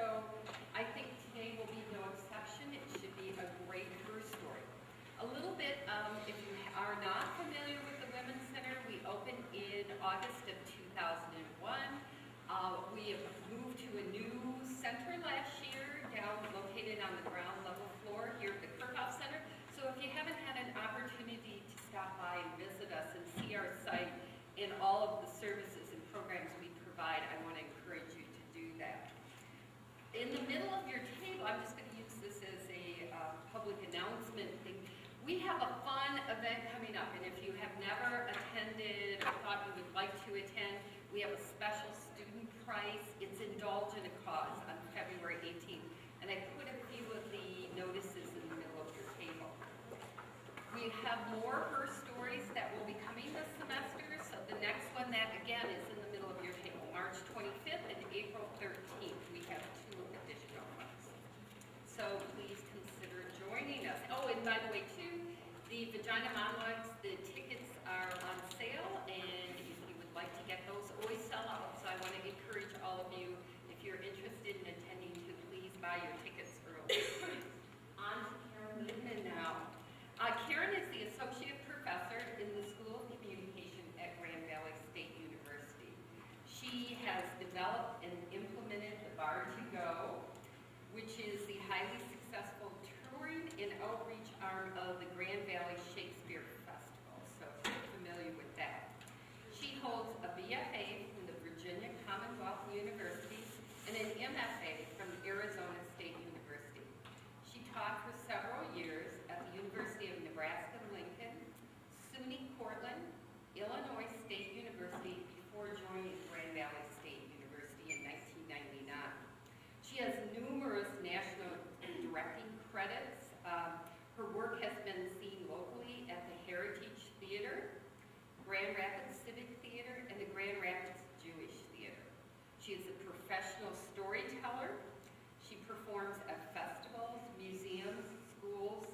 So I think today will be no exception. It should be a great her story. A little bit, if you are not familiar with the Women's Center, we opened in August of 2001. We have moved to a new center last year, located on the ground level floor here at the Kirchhoff Center. So if you haven't had an opportunity to stop by and visit us and see our site and all of the services and programs we provide, I want to encourage you to do that. In the middle of your table, I'm just going to use this as a public announcement thing. We have a fun event coming up, and if you have never attended or thought you would like to attend, we have a special student price. It's Indulge in a Cause on February 18th, and I put a few of the notices in the middle of your table. We have more her stories that will be coming this semester, so the next one that again is in the middle of your table, March 25th and April 13th. We have 2 additional ones. So please consider joining us. Oh, and by the way too, the vagina monologues, the tickets are on sale, and if you would like to get those, always sell out. So I want to encourage all of you, if you're interested in attending, to please buy your tickets early. On to Karen Libman now. Karen is the Associate Professor in the School of Communication at Grand Valley State University. She has developed and implemented the Bar to Go, which is the highly successful touring and outreach arm of the Grand Valley Shakespeare Festival, so if you're familiar with that. She holds a BFA from the Virginia Commonwealth University and an MFA from Arizona State University. She taught for several years at the University of Nebraska-Lincoln, SUNY Portland, Illinois State University before joining Grand Valley State University in 1999. She has numerous national directing credits. Her work has been seen locally at the Heritage Theater, Grand Rapids Civic Theater, and the Grand Rapids Jewish Theater. She is a professional storyteller. She performs at festivals, museums, schools,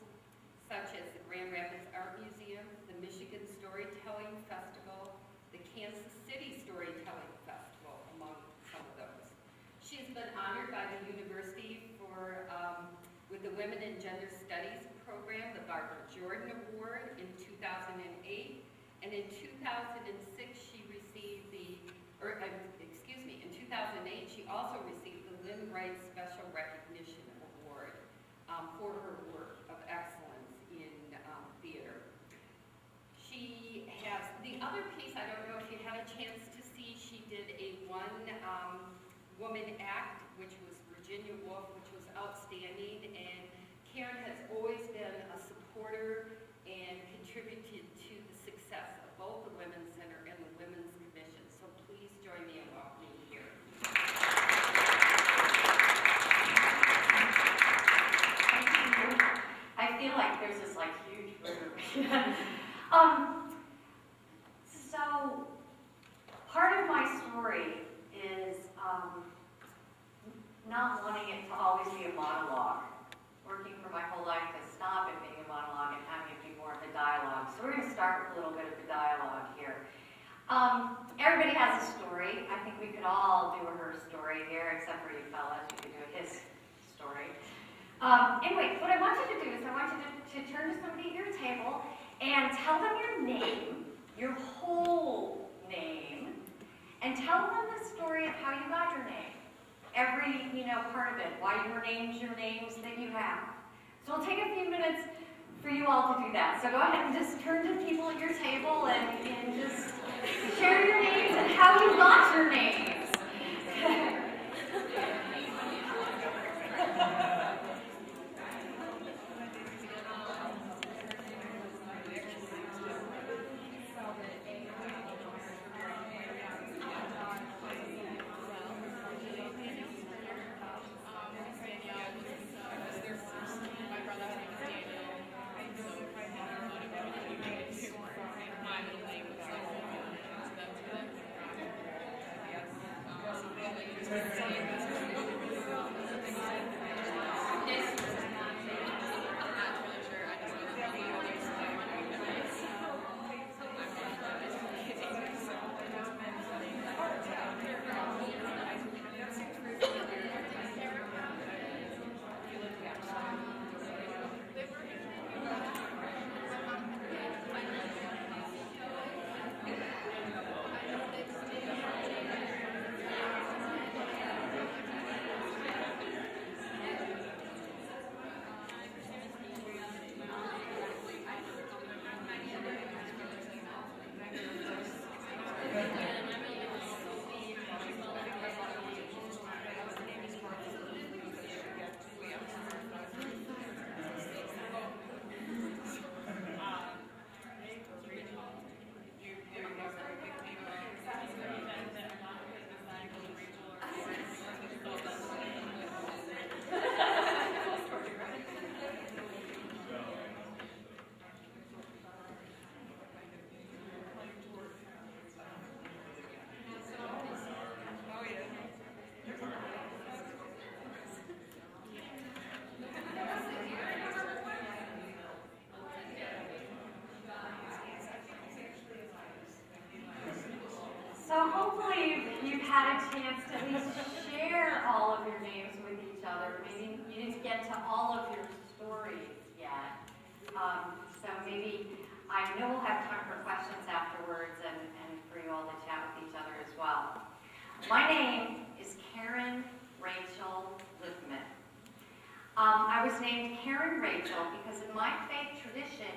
such as the Grand Rapids Art Museum, the Michigan Storytelling Festival, the Kansas City Storytelling Festival, among some of those. She has been honored by the university for, with the Women in Gender Studies program, the Barbara Jordan Award in 2008, and in 2006 she received the, in 2008 she also received the Lynn Wright Special Recognition Award for her work of excellence in theater. She has, the other piece, I don't know if you had a chance to see, she did a one-woman act, which was Virginia Woolf, which was outstanding, and Karen has always been a supporter and contributed to the success of both the Women's Center and the Women's Commission, so please join me in welcoming here. I feel like there's this like huge room. So part of my story is not wanting it to always be a monologue. Working for my whole life to stop it being a monologue and having it be more of a dialogue. So we're going to start with a little bit of a dialogue here. Everybody has a story. I think we could all do a her story here, except for you fellas. You could do a his story. Anyway, what I want you to do is I want you to turn to somebody at your table and tell them your name, your whole name, and tell them the story of how you got your name. Every, part of it, why your names that you have. So it'll take a few minutes for you all to do that. So go ahead and just turn to people at your table and just share your names and how you got your names. had a chance to at least share all of your names with each other. Maybe you didn't get to all of your stories yet. So maybe, I know we'll have time for questions afterwards and for you all to chat with each other as well. My name is Karen Rachel Libman. I was named Karen Rachel because in my faith tradition,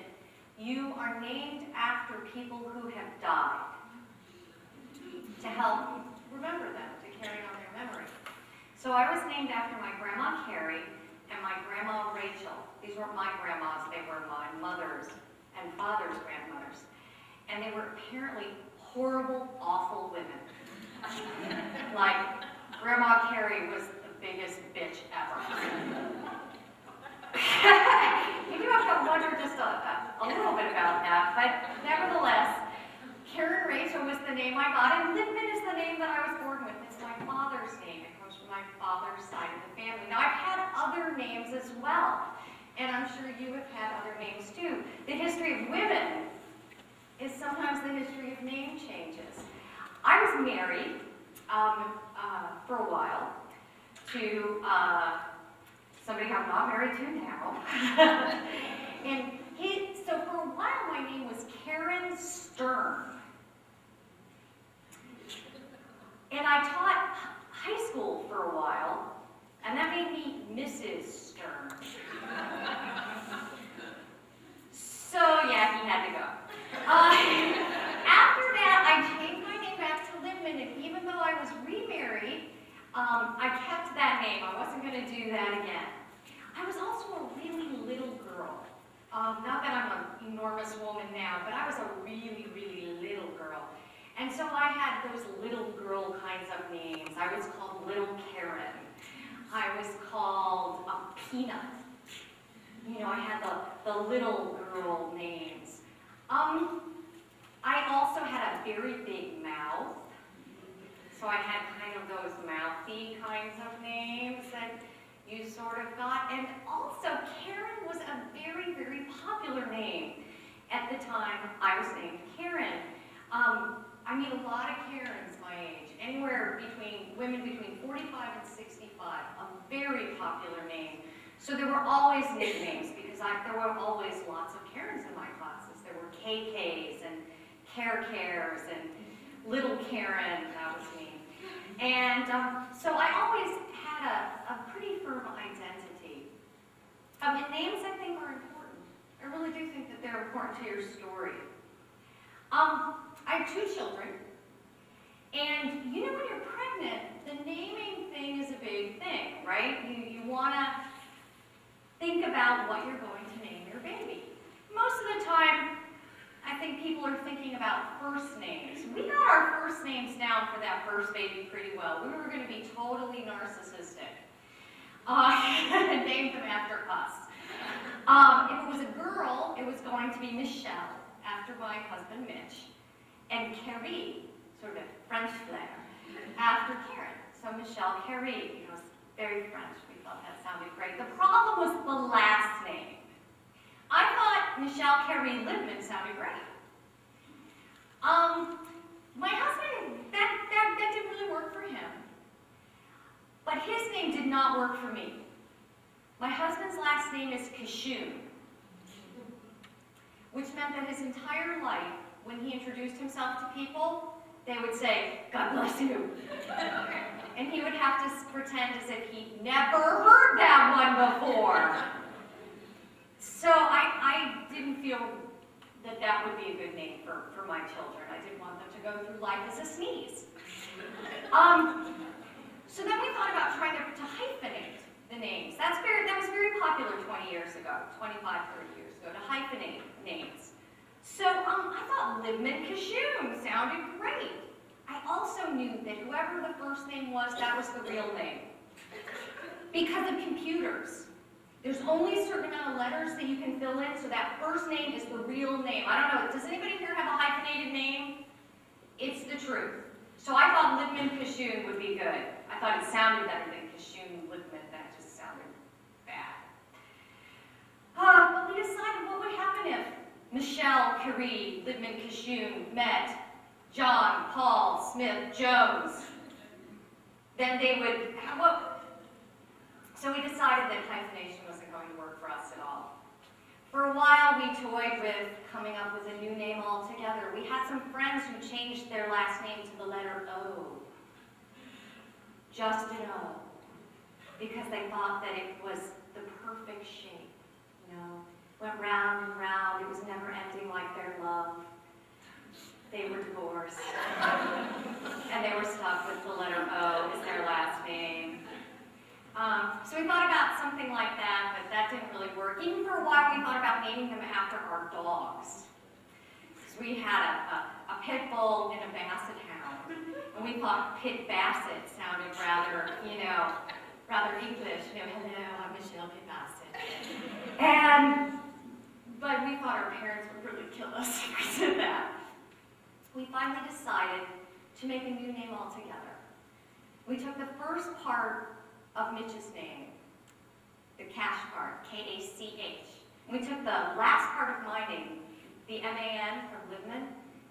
you are named after people who have died to help remember them, to carry on their memory. So I was named after my grandma Carrie and my grandma Rachel. These weren't my grandmas, they were my mother's and father's grandmothers. And they were apparently horrible, awful women. Like, Grandma Carrie was the biggest bitch ever. You do have to wonder just a little bit about that, but nevertheless, Karen Rachel was the name I got, and Libman is the name that I was born with. It's my father's name. It comes from my father's side of the family. Now, I've had other names as well, and I'm sure you have had other names too. The history of women is sometimes the history of name changes. I was married for a while to somebody I'm not married to now. And so for a while my name was Karen Stern. And I taught high school for a while, and that made me Mrs. Stern. So yeah, he had to go. After that, I changed my name back to Libman, and even though I was remarried, I kept that name. I wasn't going to do that again. I was also a really little girl. Not that I'm an enormous woman now, but I was a really, really little girl. And so I had those little girl kinds of names. I was called Little Karen. I was called Peanut. You know, I had the little girl names. I also had a very big mouth. So I had kind of those mouthy kinds of names that you sort of got. And also, Karen was a very, very popular name at the time I was named Karen. I meet a lot of Karens my age, anywhere between women between 45 and 65, a very popular name. So there were always nicknames because there were always lots of Karens in my classes. There were KKs and Cares and Little Karen, that was me. And so I always had a pretty firm identity. And names, I think, are important. I really do think that they're important to your story. I have 2 children, and you know when you're pregnant, the naming thing is a big thing, right? You want to think about what you're going to name your baby. Most of the time, I think people are thinking about first names. We got our first names down for that first baby pretty well. We were going to be totally narcissistic. Named them after us. If it was a girl, it was going to be Michelle, after my husband Mitch, and Carrie, sort of French flair, after Karen. So Michelle Carrie, you know, it's very French. We thought that sounded great. The problem was the last name. I thought Michelle Carrie Libman sounded great. My husband, that didn't really work for him. But his name did not work for me. My husband's last name is Kishun, which meant that his entire life, when he introduced himself to people, they would say, "God bless you." And he would have to pretend as if he'd never heard that one before. So I didn't feel that would be a good name for my children. I didn't want them to go through life as a sneeze. So then we thought about trying to hyphenate the names. That was very popular 20 years ago, 25, 30 years ago, to hyphenate names. So I thought Libman Kishun sounded great. I also knew that whoever the first name was, that was the real name. Because of computers. There's only a certain amount of letters that you can fill in, so that first name is the real name. I don't know, does anybody here have a hyphenated name? It's the truth. So I thought Libman Kishun would be good. I thought it sounded better than Kishun Libman. That just sounded bad. But we decided what would happen if Michelle Carrie Libman Kishun met John Paul Smith Jones. then they would, well, so we decided that hyphenation wasn't going to work for us at all. For a while, we toyed with coming up with a new name altogether. We had some friends who changed their last name to the letter O. Just an O. Because they thought that it was the perfect shape, you know. Went round and round. It was never ending like their love. They were divorced. And they were stuck with the letter O as their last name. So we thought about something like that, but that didn't really work. Even for a while, we thought about naming them after our dogs. Because we had a pit bull and a basset hound. And we thought Pit Bassett sounded rather, you know, rather English. You know, hello, I'm Michelle Pit Bassett. But we thought our parents would really kill us if we said that. We finally decided to make a new name altogether. We took the first part of Mitch's name, the cash part, K-A-C-H. We took the last part of my name, the M-A-N from Libman,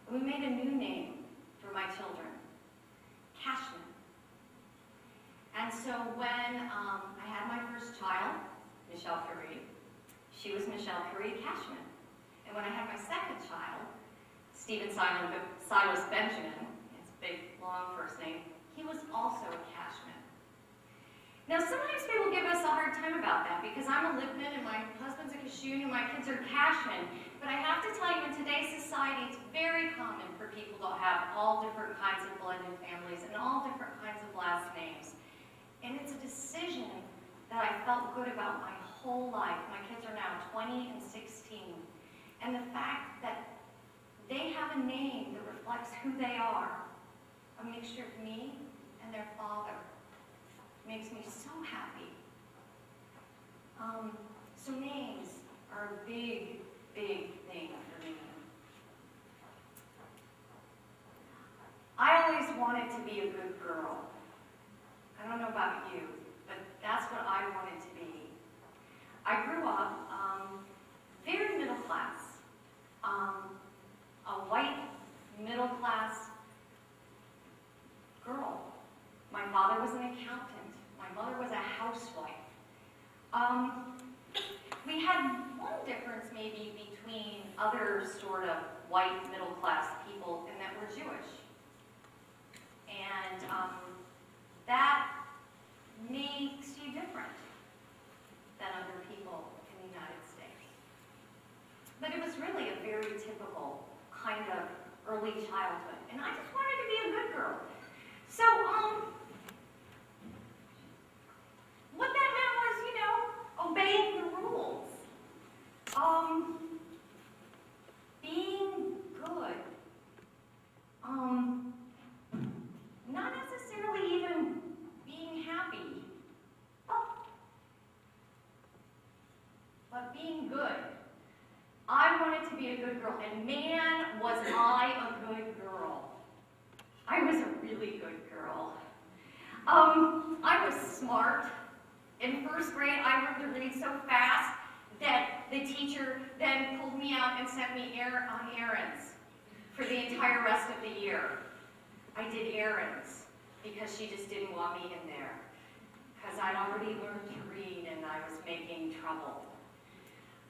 and we made a new name for my children, Cashman. And so when I had my first child, Michelle Curie, she was Michelle Curie Cashman. And when I had my second child, Stephen Silas Benjamin, his big, long first name, he was also a Cashman. Now, sometimes people give us a hard time about that because I'm a Libman and my husband's a Cashoon and my kids are Cashman. But I have to tell you, in today's society, it's very common for people to have all different kinds of blended families and all different kinds of last names. And it's a decision that I felt good about my whole life. My kids are now 20 and 16. And the fact that they have a name that reflects who they are, a mixture of me and their father, makes me so happy. So names are a big, big thing for me. I always wanted to be a good girl. I don't know about you, but that's what I wanted to be. I grew up very middle class. A white middle class girl. My father was an accountant. My mother was a housewife. We had one difference maybe between other sort of white middle class people in that we're Jewish. And that makes you different than other people in the United States. But it was really a very typical kind of early childhood. And I just wanted to be a good girl. So, what that meant was, you know, obeying the rules. Being good. Not necessarily even being happy, but being good. I wanted to be a good girl, and man, was I a good girl. I was a really good girl. I was smart. In first grade, I learned to read so fast that the teacher then pulled me out and sent me on errands for the entire rest of the year. I did errands because she just didn't want me in there because I'd already learned to read and I was making trouble.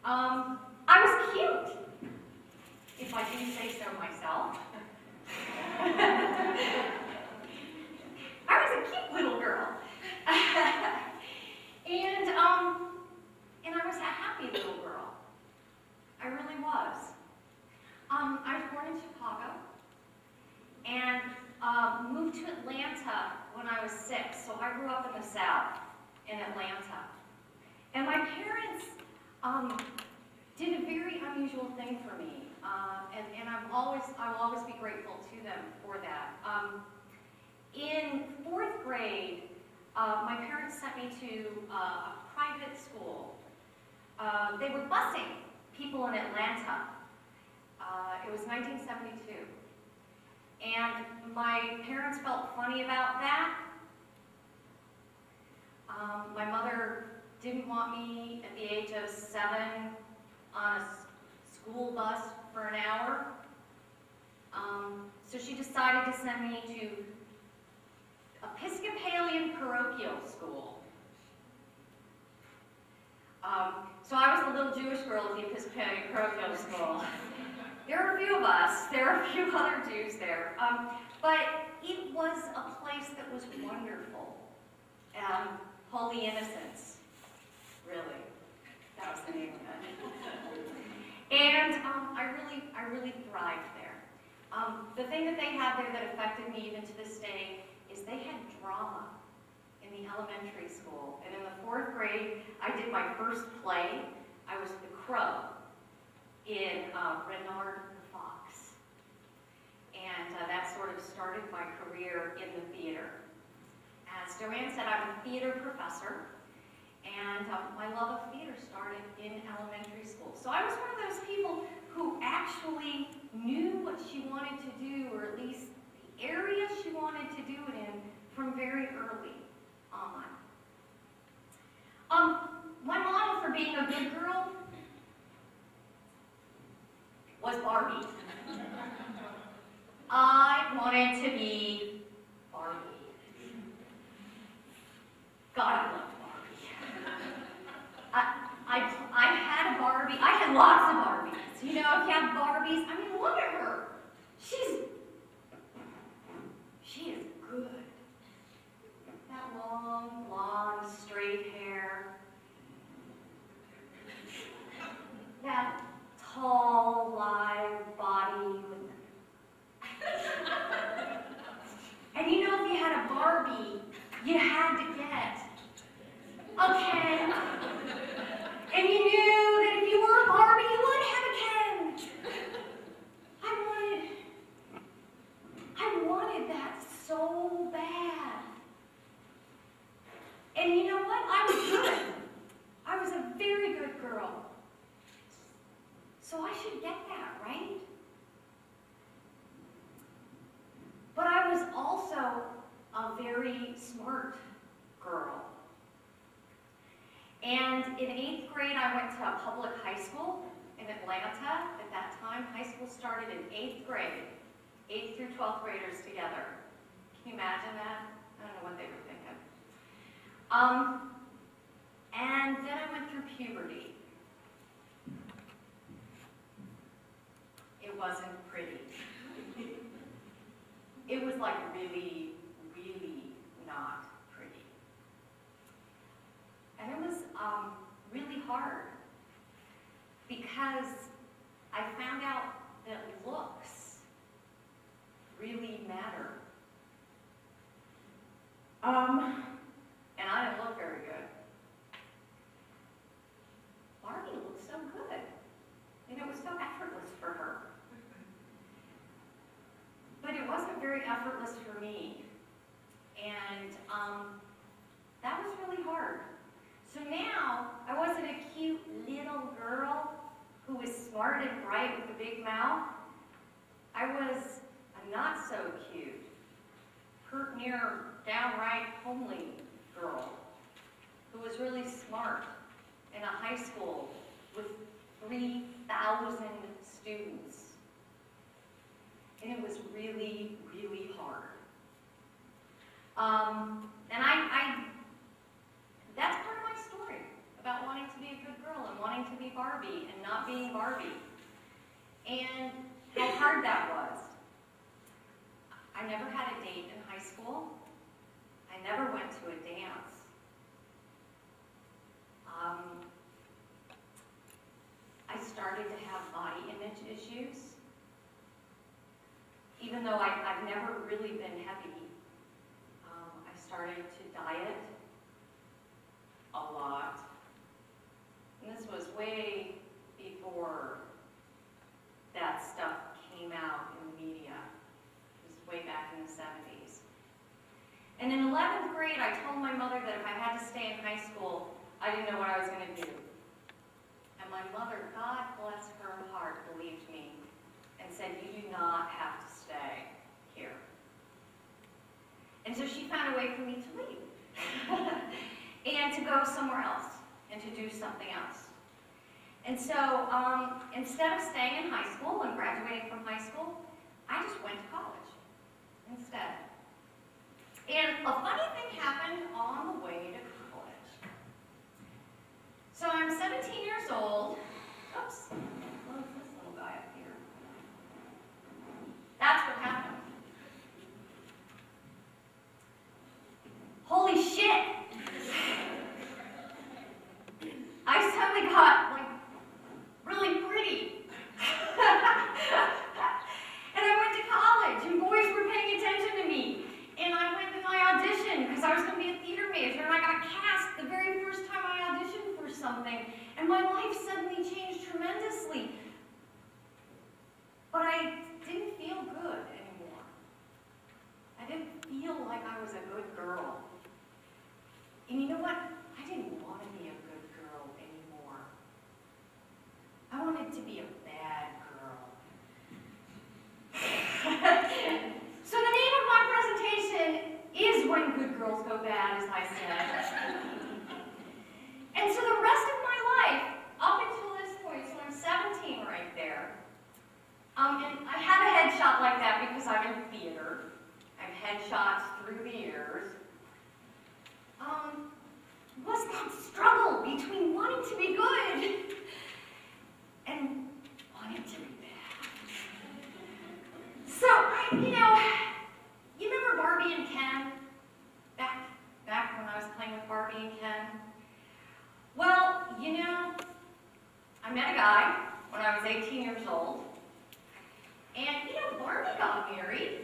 I was cute, if I do say so myself. I was a cute little girl. And I was a happy little girl. I really was. I was born in Chicago and moved to Atlanta when I was 6. So I grew up in the South, in Atlanta. And my parents did a very unusual thing for me. And I will always be grateful to them for that. In 4th grade, my parents sent me to a private school. They were busing people in Atlanta. It was 1972. And my parents felt funny about that. My mother didn't want me at the age of 7 on a school bus for an hour. So she decided to send me to Episcopalian parochial school. So I was the little Jewish girl at the Episcopalian parochial school. There are a few of us. There are a few other Jews there. But it was a place that was wonderful. Holy Innocents, really. That was the name of it. And I really thrived there. The thing that they had there that affected me even to this day is they had drama in the elementary school. And in the 4th grade, I did my first play. I was the Crow in Renard the Fox. And that sort of started my career in the theater. As Joanne said, I'm a theater professor. And my love of theater started in elementary school. So I was one of those people who actually knew what she wanted to do, or at least the area she wanted to do it in, from very early on. My model for being a good girl was Barbie. I wanted to be Barbie. God, I loved Barbie. I had a Barbie. I had lots of Barbies. You know, if you have Barbies, I mean, look at her. She is good. That long, blonde, straight hair. That tall, lithe body. And you know, if you had a Barbie, you had to get a Ken. And you knew that if you were a Barbie, you would have a Ken. I wanted that so bad. And you know what? I was good. I was a very good girl. So I should get that, right? But I was also a very smart girl. And in 8th grade, I went to a public high school in Atlanta. At that time, high school started in 8th grade. 8th through 12th graders together. Can you imagine that? I don't know what they were thinking. And then I went through puberty. It wasn't pretty. It was like really, really not pretty. And it was really hard because I found out that looks really matter. And I didn't look very good. Barbie looked so good. And it was so effortless for her. But it wasn't very effortless for me. And that was really hard. So now, I wasn't a cute little girl who was smart and bright with a big mouth. I was a not so cute, pert near downright homely girl who was really smart in a high school with 3,000 students. And it was really, really hard. And that's part of my story about wanting to be a good girl and wanting to be Barbie and not being Barbie. And how hard that was. I never had a date in high school. I never went to a dance. I started to have body image issues. Even though I've never really been heavy, I started to diet a lot. And this was way before that stuff came out in the media. It was way back in the 70s. And in 11th grade, I told my mother that if I had to stay in high school, I didn't know what I was going to do. And my mother, God bless her heart, believed me and said, "You do not have to stay here." And so she found a way for me to leave and to go somewhere else and to do something else. And so instead of staying in high school and graduating from high school, I just went to college instead. And of bad because I'm in theater. I've had shots through the years. Was that struggle between wanting to be good and wanting to be bad. So, you remember Barbie and Ken? Back when I was playing with Barbie and Ken? Well, I met a guy when I was 18 years old. And, Barbie got married.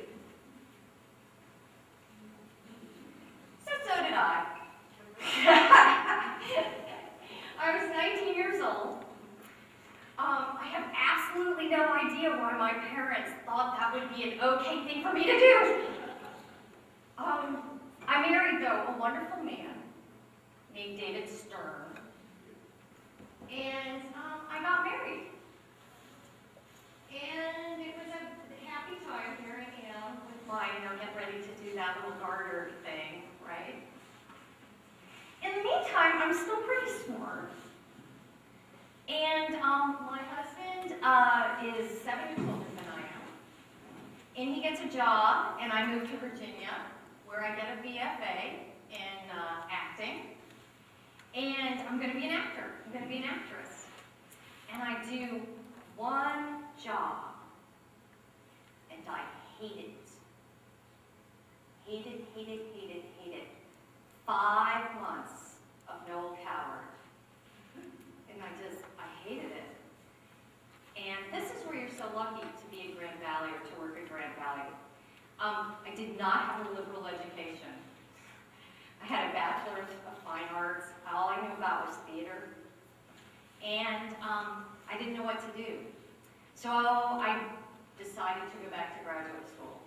So did I. I was 19 years old. I have absolutely no idea why my parents thought that would be an okay thing for me to do. I married, though, a wonderful man named David Stern. And I got married. And it was a happy time. Here I am with my, getting ready to do that little garter thing, right? In the meantime, I'm still pretty smart. And my husband is 7 years older than I am. And he gets a job, and I move to Virginia, where I get a BFA in acting. And I'm going to be an actor. I'm going to be an actress. And I do one job, and I hate it. Hate it, hate it, hate it, hate it. 5 months of Noel Coward. And I hated it. And this is where you're so lucky to be at Grand Valley or to work at Grand Valley. I did not have a liberal education. I had a bachelor's of fine arts. All I knew about was theater. And I didn't know what to do. So I decided to go back to graduate school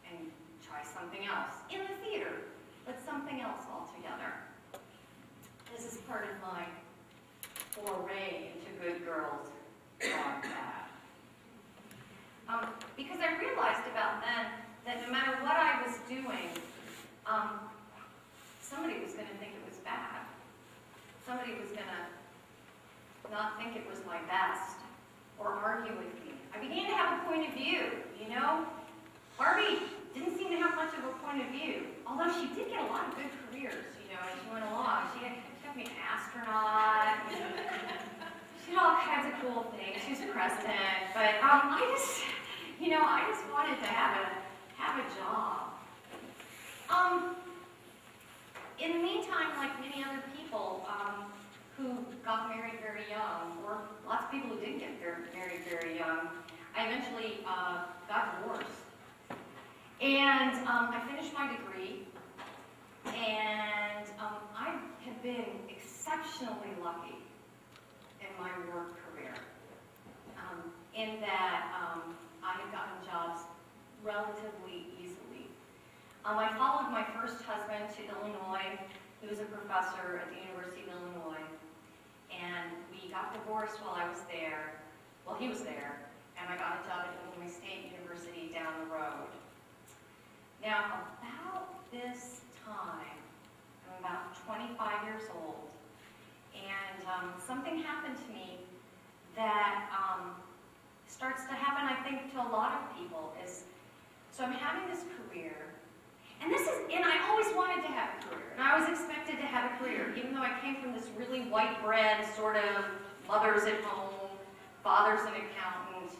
and try something else in the theater, but something else altogether. This is part of my foray into good girls gone bad. Because I realized about then that no matter what I was doing, somebody was going to think it was bad. Somebody was going to not think it was my best or argue with me. I began to have a point of view, Barbie didn't seem to have much of a point of view, although she did get a lot of good careers, as she went along. She got me an astronaut. She did all kinds of cool things. She was president. But I just wanted to have a job. In the meantime, like many other people who got married very young, or lots of people who didn't get married very young, I eventually got divorced. And I finished my degree, and I have been exceptionally lucky in my work career, in that I have gotten jobs relatively easily. I followed my first husband to Illinois. He was a professor at the University of Illinois, and we got divorced while I was there. Well, he was there, and I got a job at Illinois State University down the road. Now, about this time, I'm about 25 years old, and something happened to me that starts to happen, I think, to a lot of people. So I'm having this career, and I always wanted to have a career, and I was expected to have a career, even though I came from this really white bread sort of mother's at home, father's an accountant.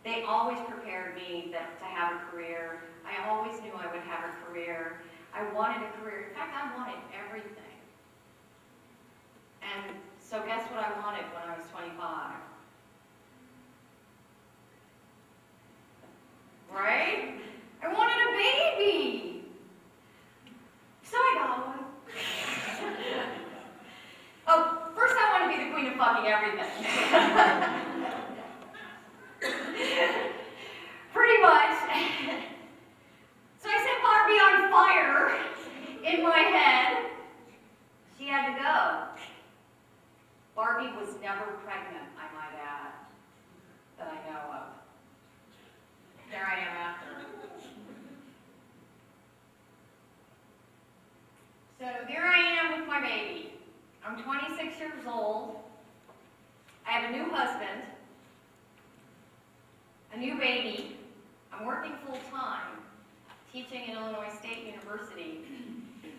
They always prepared me to have a career. I always knew I would have a career. I wanted a career. In fact, I wanted everything. And so guess what I wanted when I was 25? Right? I wanted a baby. So I got one. Oh, first I want to be the queen of fucking everything. Pretty much. So I set Barbie on fire in my head. She had to go. Barbie was never pregnant, I might add, that I know of. There I am after. So there I am with my baby. I'm 26 years old. I have a new husband, a new baby. I'm I'm working full-time, teaching at Illinois State University,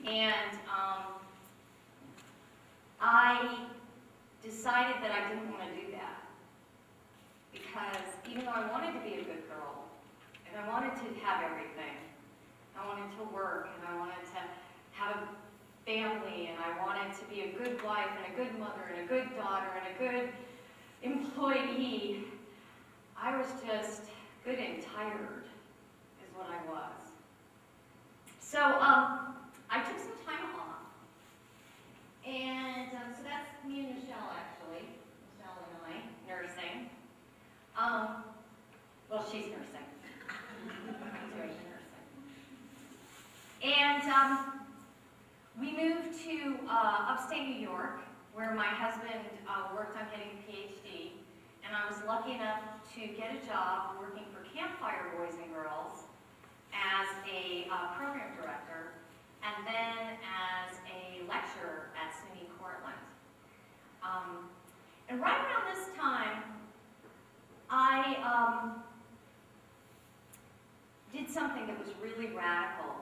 and I decided that I didn't want to do that. Because even though I wanted to be a good girl, and I wanted to have everything, I wanted to work, and I wanted to have a family, and I wanted to be a good wife, and a good mother, and a good daughter, and a good employee, I was just good and tired, is what I was. So I took some time off, and so that's me and Michelle, actually. Michelle and I, nursing. Well, she's nursing. He's doing nursing. And we moved to upstate New York, where my husband worked on getting a PhD, and I was lucky enough to get a job working for Campfire Boys and Girls as a program director, and then as a lecturer at SUNY Cortland. And right around this time, I did something that was really radical.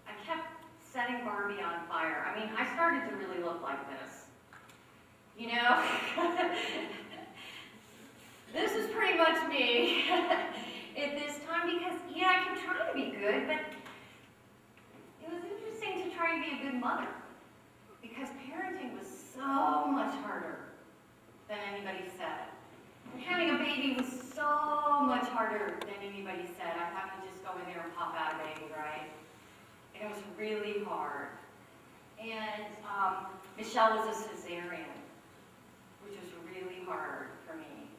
I kept setting Barbie on fire. I mean, I started to really look like this. You know? This is pretty much me at this time because, yeah, I kept trying to be good, but it was interesting to try and be a good mother because parenting was so much harder than anybody said. And having a baby was so much harder than anybody said. I thought you just go in there and pop out a baby, right? And it was really hard. And Michelle was a cesarean, which was really hard for me.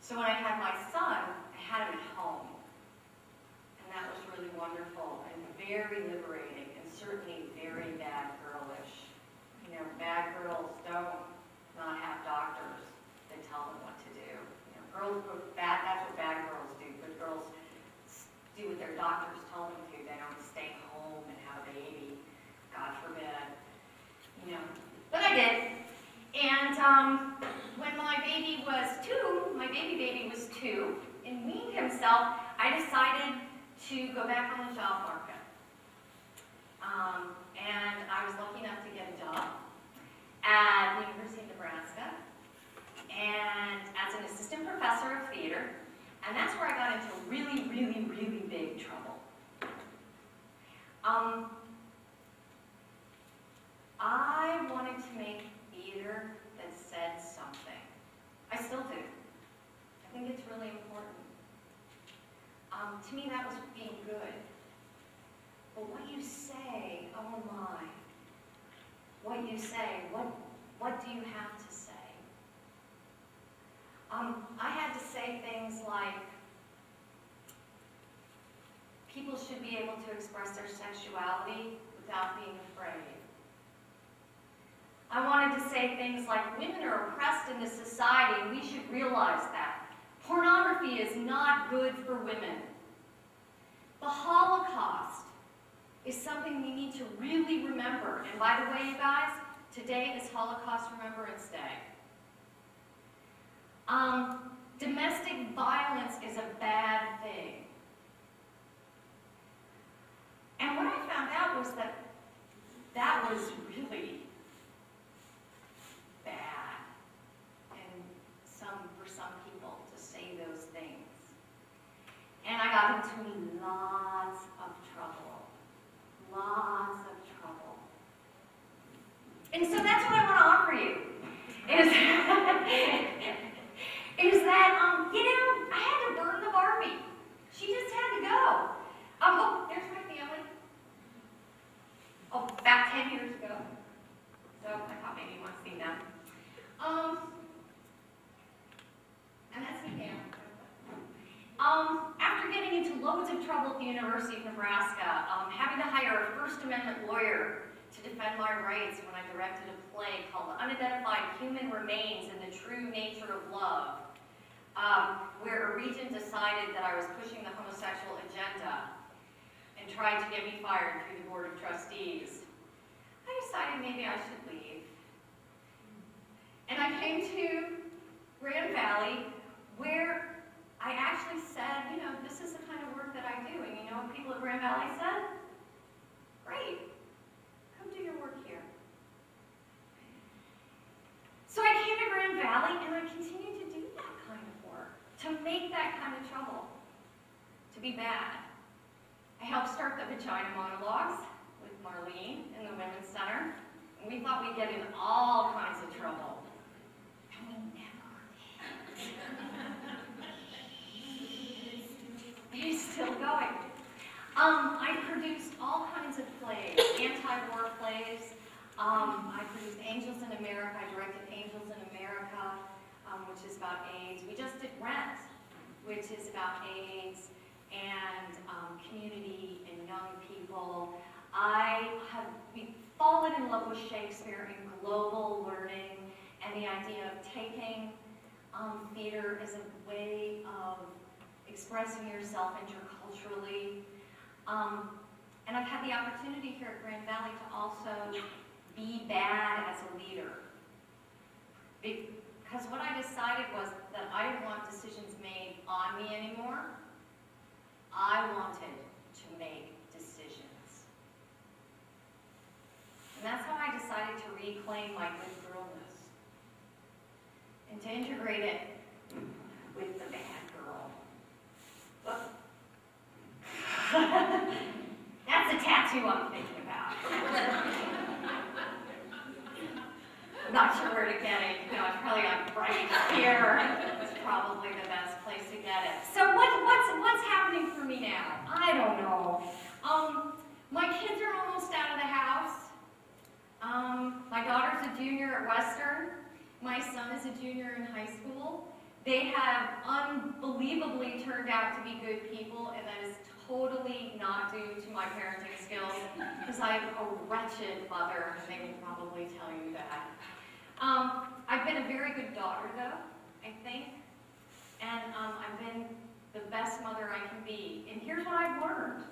So when I had my son, I had him at home. And that was really wonderful and very liberating and certainly very bad girlish. You know, bad girls don't not have doctors that tell them what to do. You know, girls go bad, that's what bad girls do. Good girls do what their doctors tell them to. They don't stay home and have a baby. God forbid. You know. But I did. And when my baby was 2, my baby was 2, and weaned himself, I decided to go back on the job market. And I was lucky enough to get a job at the University of Nebraska, and as an assistant professor of theater, and that's where I got into really, really, really big trouble. I wanted to make theater that said something. I still do. I think it's really important. To me, that was being good. But what you say, oh my. What you say, what do you have to say? I had to say things like, people should be able to express their sexuality without being afraid. I wanted to say things like, women are oppressed in this society, and we should realize that. Pornography is not good for women. The Holocaust is something we need to really remember. And by the way, you guys, today is Holocaust Remembrance Day. Domestic violence is a bad thing. And what I found out was that that was really bad for some people to say those things. And I got into lots of trouble. Lots of trouble. And so that's what I want to offer you. Is that, you know, I had to burn the Barbie. She just had to go. Oh, there's my family. Oh, about 10 years ago. So I thought maybe you want to see them. And that's me now. After getting into loads of trouble at the University of Nebraska, having to hire a First Amendment lawyer to defend my rights when I directed a play called Unidentified Human Remains in the True Nature of Love, where a regent decided that I was pushing the homosexual agenda and tried to get me fired through the Board of Trustees, I decided maybe I should leave. And I came to Grand Valley, where I actually said, you know, this is the kind of work know what people at Grand Valley said? Great, come do your work here. So I came to Grand Valley and I continued to do that kind of work, to make that kind of trouble, to be bad. I helped start the Vagina Monologues with Marlene in the Women's Center, and we thought we'd get in all kinds of trouble. And we never did. It's still going. I produced all kinds of plays, anti-war plays. I produced Angels in America. I directed Angels in America, which is about AIDS. We just did Rent, which is about AIDS and community and young people. We've fallen in love with Shakespeare and global learning and the idea of taking theater as a way of expressing yourself interculturally. And I've had the opportunity here at Grand Valley to also be bad as a leader. Because what I decided was that I didn't want decisions made on me anymore. I wanted to make decisions. And that's how I decided to reclaim my good girlness and to integrate it with the bad girl. That's a tattoo I'm thinking about. I'm not sure where to get it. You know, it's probably like right here. It's probably the best place to get it. So what's happening for me now? I don't know. My kids are almost out of the house. My daughter's a junior at Western. My son is a junior in high school. They have unbelievably turned out to be good people, and that is totally not due to my parenting skills, because I'm a wretched mother, and they will probably tell you that. I've been a very good daughter, though, I think, and I've been the best mother I can be. And here's what I've learned.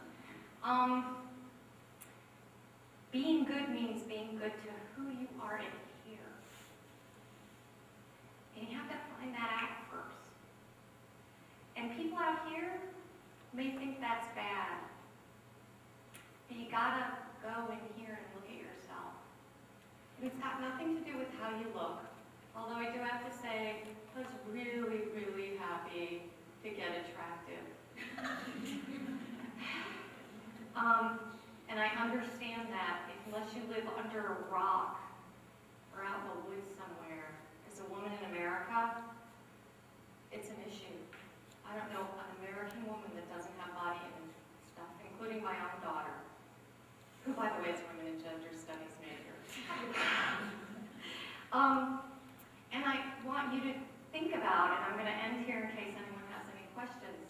Being good means being good to who you are in here. And you have to find that out first. And people out here may think that's bad. But you gotta go in here and look at yourself. And it's got nothing to do with how you look. Although I do have to say, I was really, really happy to get attractive. And I understand that unless you live under a rock or out in the woods somewhere, as a woman in America, it's an issue. I don't know an American woman that doesn't have body image stuff, including my own daughter, who, by the way, is a women and gender studies major. And I want you to think about, and I'm going to end here in case anyone has any questions,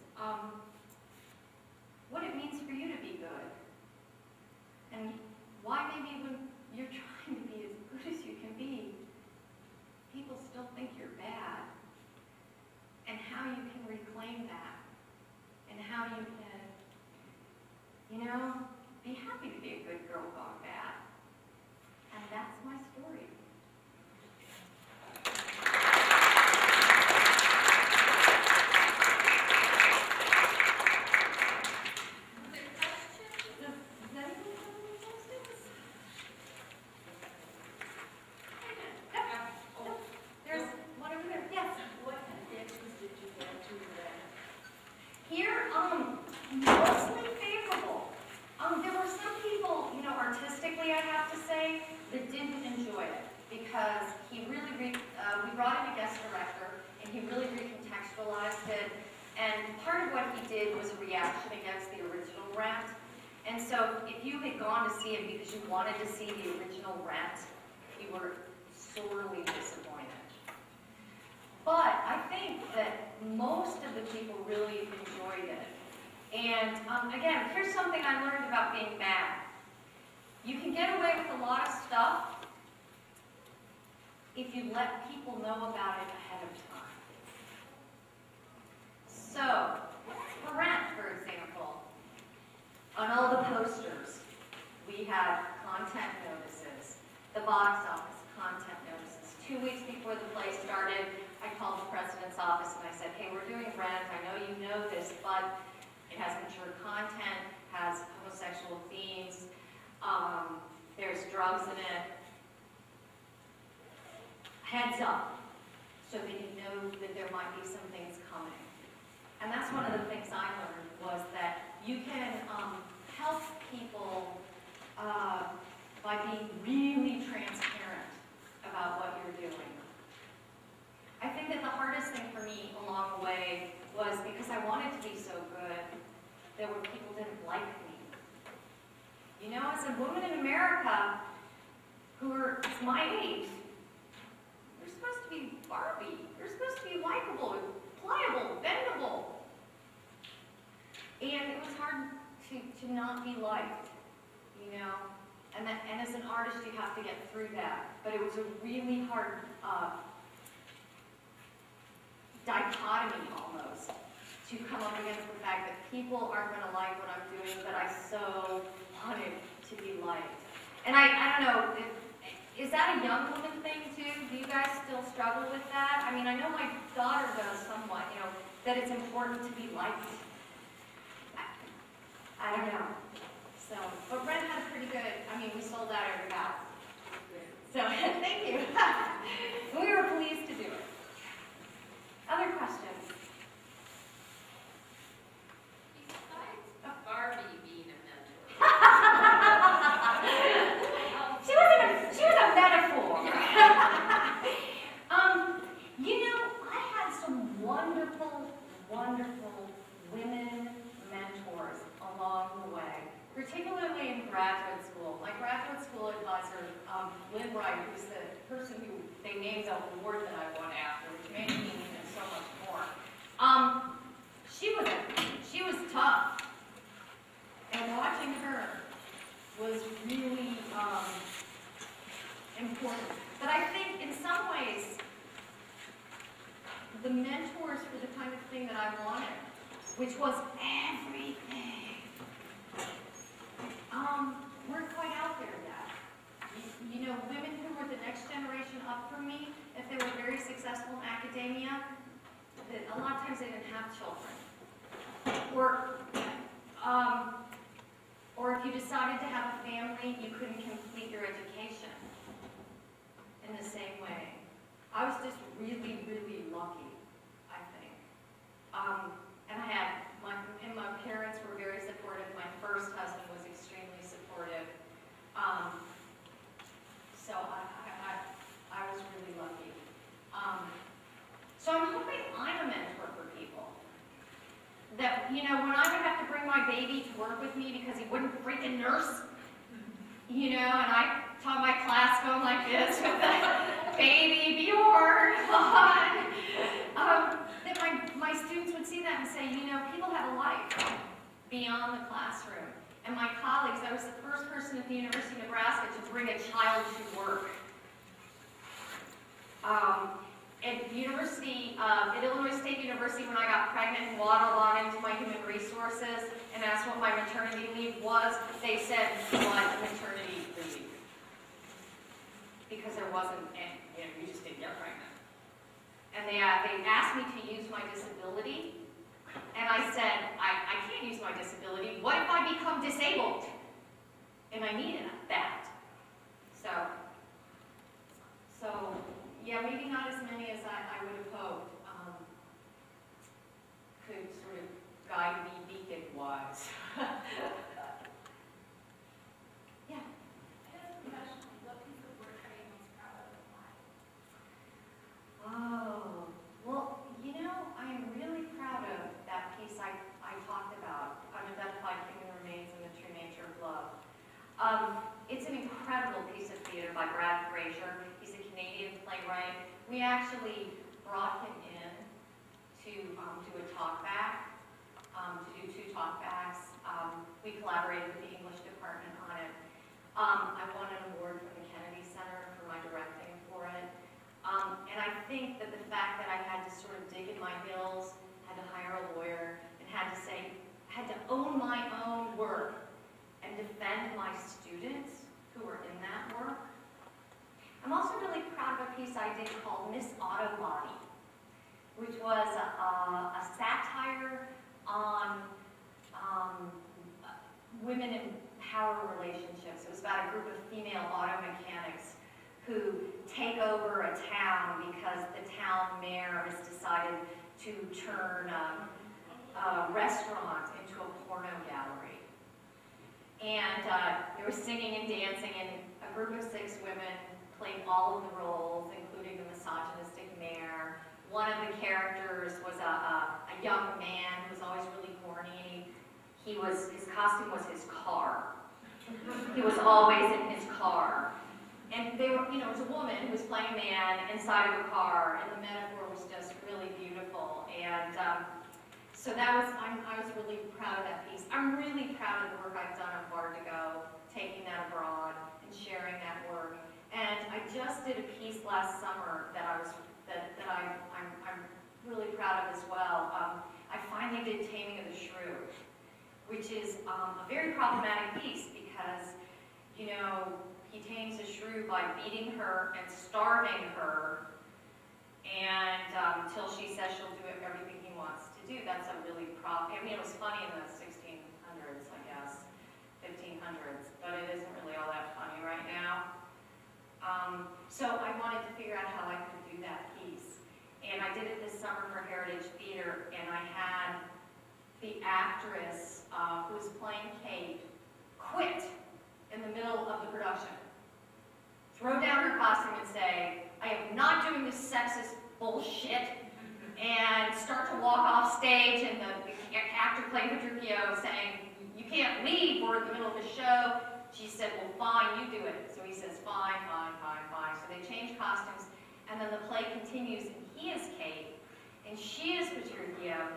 what it means for you to be good. And why maybe when you're trying to be as good as you can be, people still think you're bad. And how you can reclaim that. And how you can, you know, be happy to be a good girl gone bad. And that's my story. Because you wanted to see the original Rent, you were sorely disappointed. But I think that most of the people really enjoyed it. And again, here's something I learned about being bad. You can get away with a lot of stuff if you let people know about it ahead of time. So, for Rent, for example, on all the posters, we had content notices, the box office content notices. 2 weeks before the play started, I called the president's office and I said, hey, we're doing Rent. I know you know this, but It has mature content, has homosexual themes, there's drugs in it. Heads up, so that you know that there might be some things coming. And that's one of the things I learned, was that you can help people by being really transparent about what you're doing. I think that the hardest thing for me along the way was, because I wanted to be so good, there were people who didn't like me. You know, as a woman in America who are my age, you're supposed to be Barbie. You're supposed to be likable, pliable, bendable. And it was hard to not be liked, you know. And as an artist, you have to get through that. But it was a really hard dichotomy almost to come up against the fact that people aren't going to like what I'm doing, but I so wanted to be liked. And I don't know, is that a young woman thing too? Do you guys still struggle with that? I mean, I know my daughter does somewhat, you know, that it's important to be liked. I don't know. So, but Ren had a pretty good, I mean, we sold out every house. So, thank you. We were pleased to do it. Other questions? Besides Barbie being a mentor. She was a metaphor. You know, I had some wonderful, wonderful women mentors along the way, particularly in graduate school. My graduate school advisor, Lynn Wright, who's the person who they named the award that I won after, which made me even so much more. She was tough, and watching her was really important. But I think in some ways, the mentors for the kind of thing that I wanted, which was everything, weren't quite out there yet. You know, women who were the next generation up from me, if they were very successful in academia, a lot of times they didn't have children. Or if you decided to have a family, you couldn't complete your education in the same way. I was just really, really lucky, I think. And my parents were very supportive. My first husband was extremely supportive. So I was really lucky. So I'm hoping I'm a mentor for people. That, you know, when I would have to bring my baby to work with me because he wouldn't freaking nurse, you know, and I taught my class going like this with the baby, Bjorn, that my students would see that and say, you know, people have a life beyond the classroom. And my colleagues, I was the first person at the University of Nebraska to bring a child to work. At Illinois State University, when I got pregnant and waddled on into my human resources and asked what my maternity leave was, they said, what maternity leave? Because there wasn't any, you know, you just didn't get pregnant. And they asked me to use my disability, and I said, I can't use my disability. What if I become disabled? And I needed that. So yeah, maybe not as many as I would have hoped could sort of guide me beacon-wise. Yeah. Professionally, what piece of work are you most proud of and why? Oh, well, you know, I am really proud of that piece I talked about, Unidentified Human Remains in the True Nature of Love. It's an incredible piece of theater by Brad Fraser. He's a Canadian playwright. We actually brought him in to do a talk back, to do 2 talkbacks. We collaborated with the English department on it. I won an award from the Kennedy Center for my directing for it. And I think that the fact that I had to sort of dig in my heels, had to hire a lawyer, and had to own my own work and defend my students who were in that work. I'm also really proud of a piece I did called Miss Autobody, which was a satire on women in power relationships. It was about a group of female auto mechanics who take over a town because the town mayor has decided to turn a restaurant into a porno gallery. And they were singing and dancing, and a group of 6 women played all of the roles, including the misogynistic mayor. One of the characters was a young man who was always really horny. His costume was his car. He was always in his car. And they were, it was a woman who was playing a man inside of a car, and the metaphor was just really beautiful. And so that was, I was really proud of that piece. I'm really proud of the work I've done on Bar to Go, taking that abroad and sharing that work. And I just did a piece last summer that I'm really proud of as well. I finally did Taming of the Shrew, which is a very problematic piece because, he tames a shrew by beating her and starving her, and until she says she'll do everything he wants to do. That's a really it was funny in the 1600s, I guess, 1500s, but it isn't really all that funny right now. So I wanted to figure out how I could do that piece, and I did it this summer for Heritage Theater, and I had the actress who was playing Kate quit in the middle of the production. Throw down her costume and say, I am not doing this sexist bullshit, and start to walk off stage, and the actor playing Petruchio saying, you can't leave, we're in the middle of the show. She said, well, fine, you do it. So he says, fine, fine, fine, fine. So they change costumes, and then the play continues, and he is Kate, and she is Petruchio,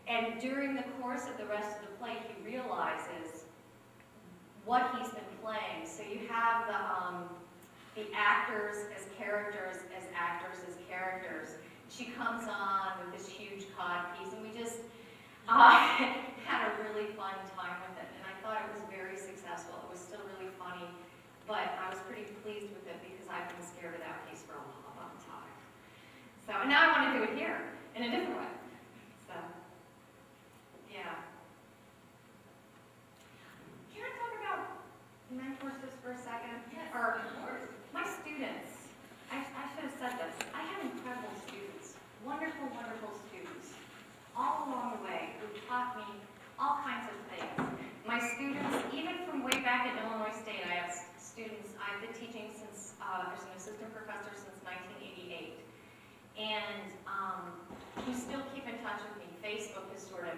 and during the course of the rest of the play, he realizes what he's been playing. So you have the actors as characters, as actors as characters. She comes on with this huge cod piece, and we just had a really fun time with it. And I thought it was very successful. It was still really funny, but I was pretty pleased with it because I've been scared of that piece for a long time. So, and now I want to do it here in a different way. So, yeah. Can I talk about mentors just for a second? Yes, Or of course. my students. I should have said this. I have incredible students, wonderful, wonderful students, all along the way who taught me all kinds of things. My students, even from way back at Illinois State, I have students, I've been teaching since, as an assistant professor since 1988. And who still keep in touch with me. Facebook has sort of,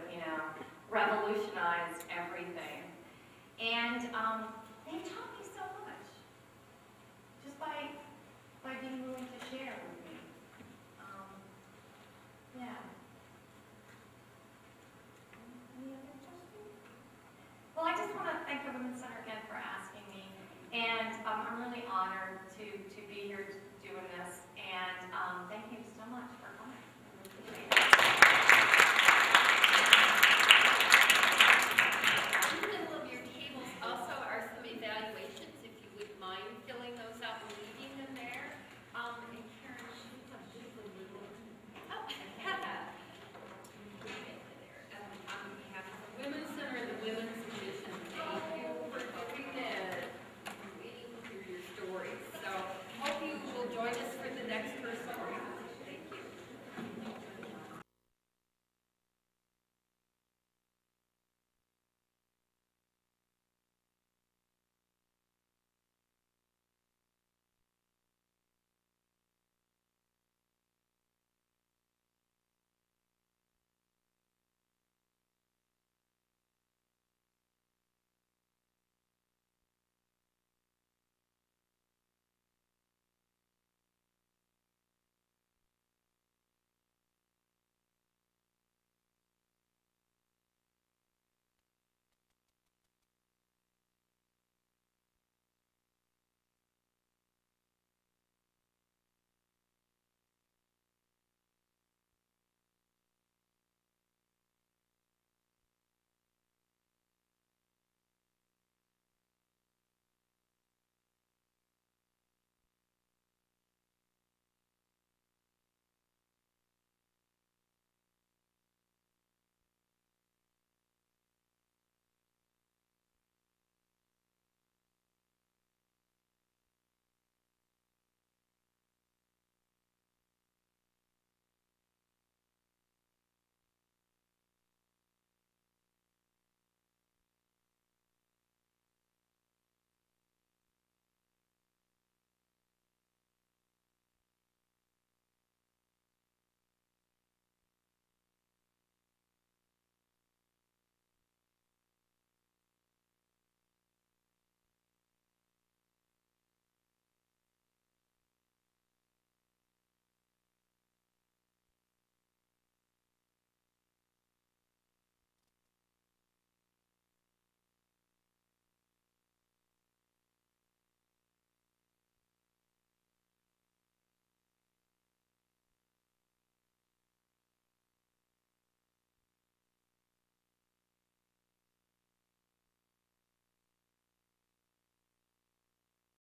revolutionized everything. And they've taught me so much, just by being willing to share with me. Yeah.